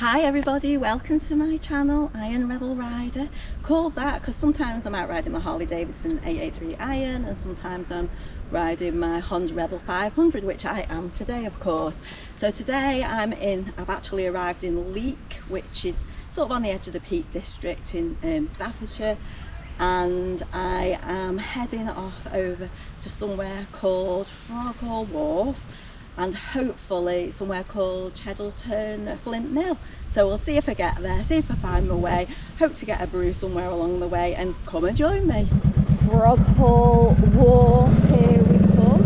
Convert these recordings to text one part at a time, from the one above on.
Hi everybody, welcome to my channel, Iron Rebel Rider. Called that because sometimes I'm out riding my Harley Davidson 883 Iron and sometimes I'm riding my Honda Rebel 500, which I am today of course. So today I've actually arrived in Leek, which is sort of on the edge of the Peak District in Staffordshire, and I am heading off over to somewhere called Froghall Wharf and hopefully somewhere called Cheddleton Flint Mill. So we'll see if I get there, see if I find my way, hope to get a brew somewhere along the way, and come and join me. Froghall Wharf, here we come.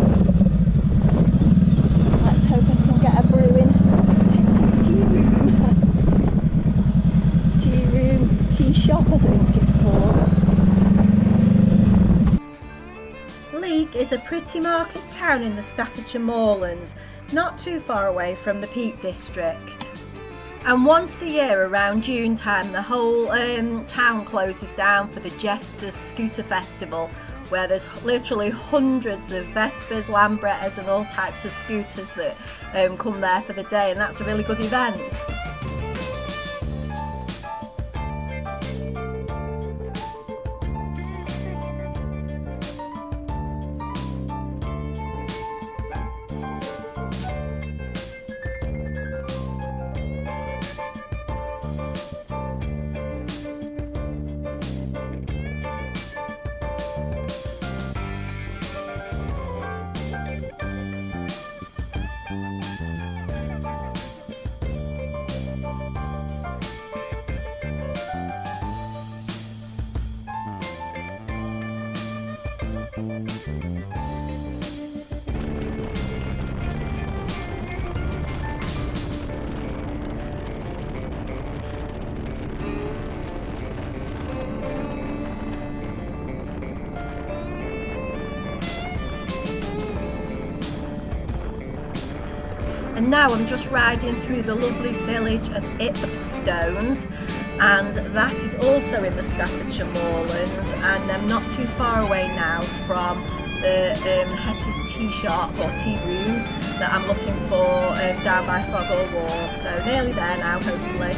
Let's hope I can get a brew in Hetty's tea room, tea shop I think it's called. Leek is a pretty market town in the Staffordshire Moorlands, not too far away from the Peak District. And once a year around June time, the whole town closes down for the Jesters Scooter Festival, where there's literally hundreds of Vespers, Lambrettas and all types of scooters that come there for the day, and that's a really good event. And now I'm just riding through the lovely village of Ipstones, and that is also in the Staffordshire Moorlands, and I'm not too far away now from the Hetty's tea shop or tea rooms that I'm looking for down by Froghall Wharf. So nearly there now, hopefully.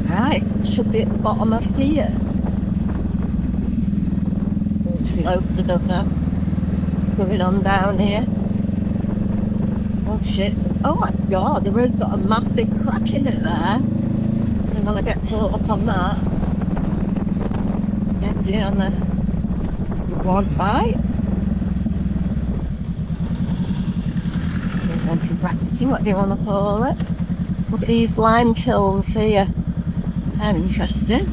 Right, should be at the bottom of here. Slopes, I don't know. Going on down here. Oh shit. Oh my god, the road's got a massive crack in it there. I'm gonna get caught up on that. Get on the one bite. Or directing, what do you want to call it? Look at these lime kilns here. They're interesting.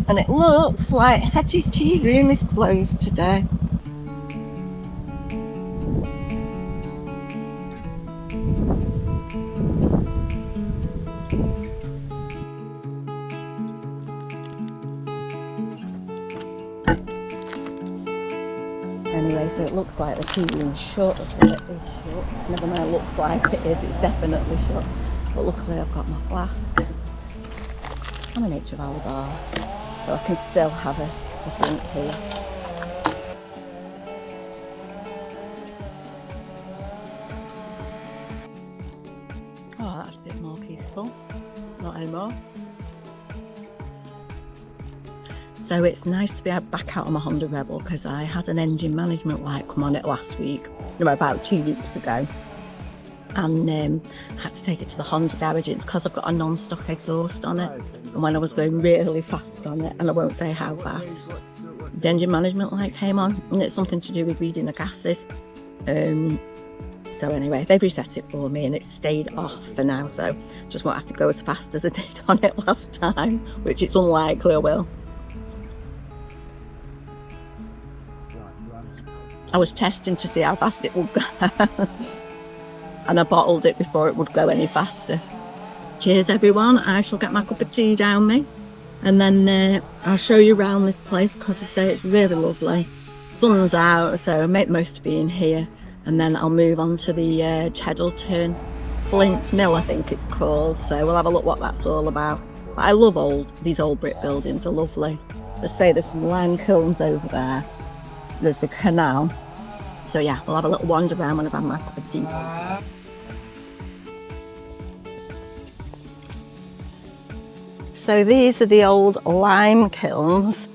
And it looks like Hetty's tea room is closed today. Anyway, so it looks like the tea room's shut. It is shut. Never mind, it looks like it is. It's definitely shut. But luckily I've got my flask and a Nature Valley bar, so I can still have a drink here. Oh, that's a bit more peaceful. Not anymore. So it's nice to be back out on my Honda Rebel because I had an engine management light come on it last week, about 2 weeks ago, and had to take it to the Honda garage. It's because I've got a non-stock exhaust on it, and when I was going really fast on it, and I won't say how fast, the engine management light came on, and it's something to do with reading the gases. So anyway, they've reset it for me and it's stayed off for now, so just won't have to go as fast as I did on it last time, which it's unlikely I will. I was testing to see how fast it would go and I bottled it before it would go any faster. Cheers everyone, I shall get my cup of tea down me and then I'll show you around this place because I say it's really lovely. Sun's out, so make the most of being here. And then I'll move on to the Cheddleton Flint Mill, I think it's called. So we'll have a look what that's all about. But I love these old brick buildings, are lovely. Just say there's some lime kilns over there. There's the canal. So yeah, we'll have a little wander around when I've had my cup of tea. So these are the old lime kilns.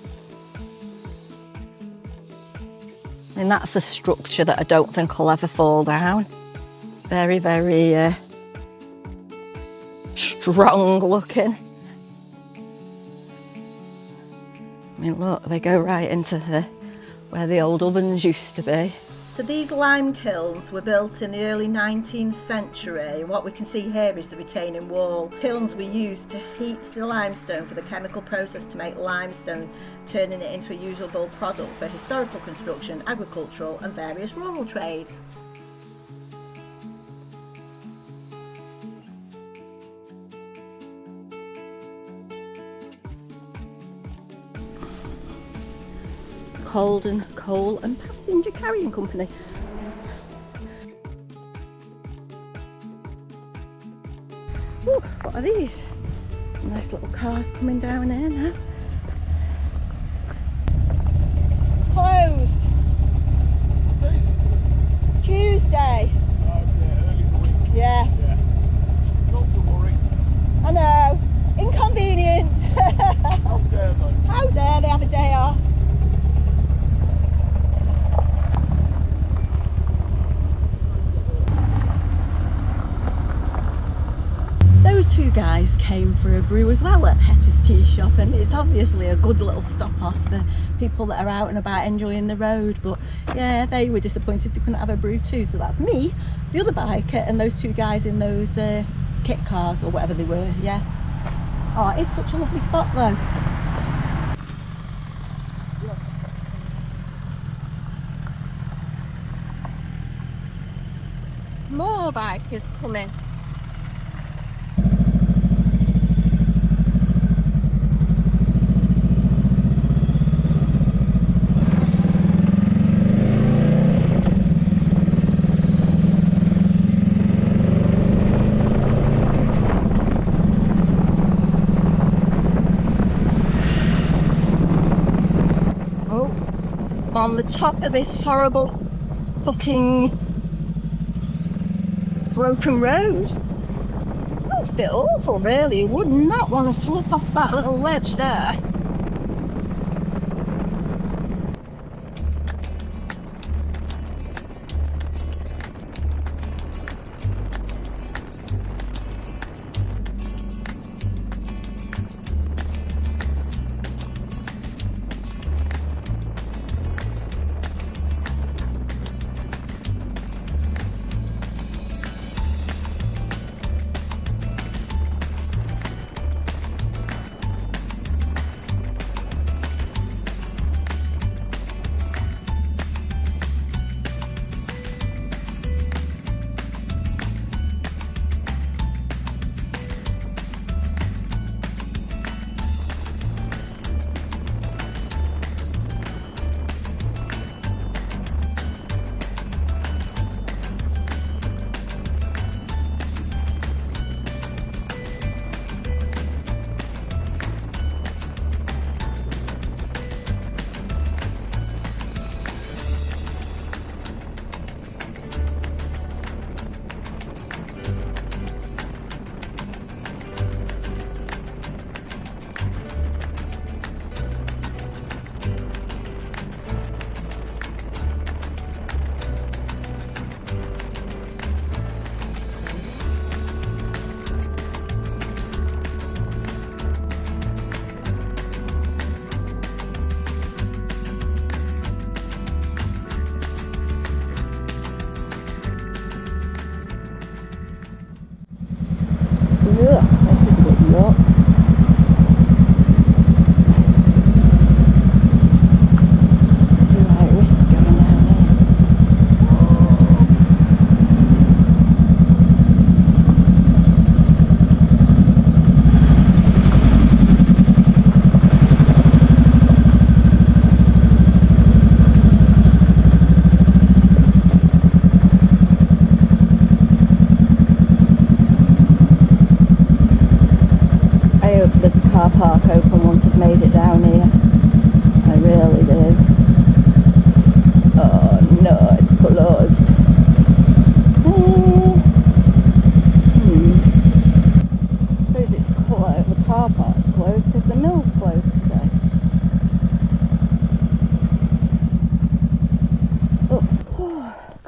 And that's a structure that I don't think will ever fall down. Very, very strong looking. I mean, look, they go right into where the old ovens used to be. So these lime kilns were built in the early 19th century, and what we can see here is the retaining wall. Kilns were used to heat the limestone for the chemical process to make limestone, turning it into a usable product for historical construction, agricultural and various rural trades. Holden Coal and Passenger Carrying Company. Ooh, what are these? Nice little cars coming down here now. Closed. Tuesday. Early in the week. Yeah. Not to worry. I know. Inconvenient. How dare they? How dare they have a day off? Those two guys came for a brew as well at Hetty's tea shop, and it's obviously a good little stop off for people that are out and about enjoying the road. But yeah, they were disappointed they couldn't have a brew too. So that's me, the other biker, and those two guys in those kit cars or whatever they were. Yeah. Oh, it's such a lovely spot though. More bikers coming. On the top of this horrible fucking broken road. That's a bit awful really. You would not want to slip off that little ledge there.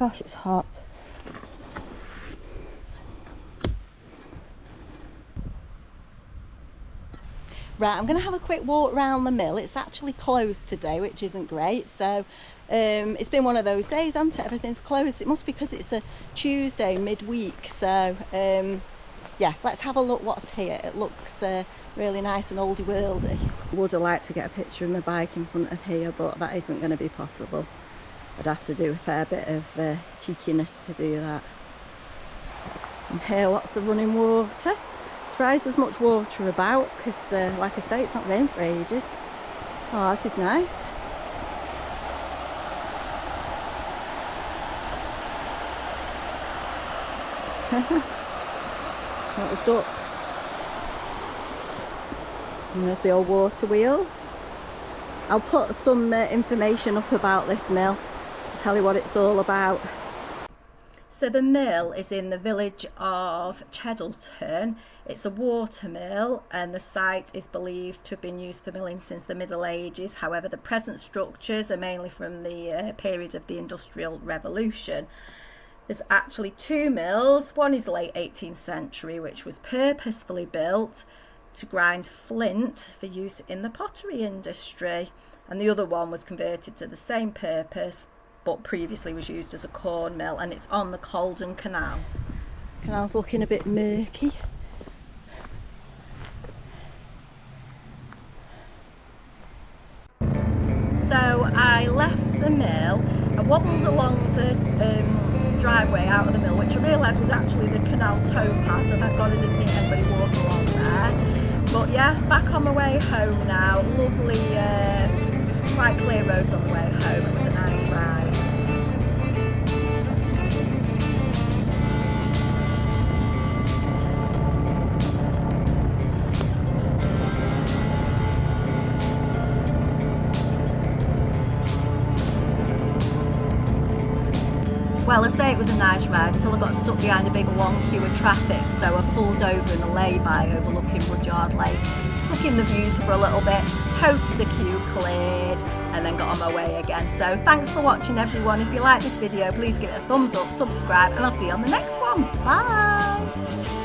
Gosh, it's hot. Right, I'm going to have a quick walk around the mill. It's actually closed today, which isn't great. So it's been one of those days, hasn't it? Everything's closed. It must be because it's a Tuesday midweek. So yeah, let's have a look what's here. It looks really nice and oldie worldy. I would have liked to get a picture of my bike in front of here, but that isn't going to be possible. I'd have to do a fair bit of cheekiness to do that. And here, lots of running water. Surprised there's much water about, because like I say, it's not rained for ages. Oh, this is nice. Little duck. And there's the old water wheels. I'll put some information up about this mill, tell you what it's all about. So the mill is in the village of Cheddleton. It's a water mill, and the site is believed to have been used for milling since the Middle Ages. However, the present structures are mainly from the period of the Industrial Revolution. There's actually two mills. One is late 18th century, which was purposefully built to grind flint for use in the pottery industry, and the other one was converted to the same purpose, but previously was used as a corn mill, and it's on the Calden Canal. Canal's looking a bit murky. So I left the mill, I wobbled along the driveway out of the mill, which I realised was actually the canal towpath, so thank God I didn't meet anybody walking along there. But yeah, back on my way home now. Lovely, quite clear roads on the way home. It was a nice ride. Well, I say it was a nice ride until I got stuck behind a big long queue of traffic, so I pulled over in a lay-by overlooking Rudyard Lake, took in the views for a little bit, hoped the queue cleared, and then got on my way again. So thanks for watching, everyone. If you like this video, please give it a thumbs up, subscribe, and I'll see you on the next one. Bye!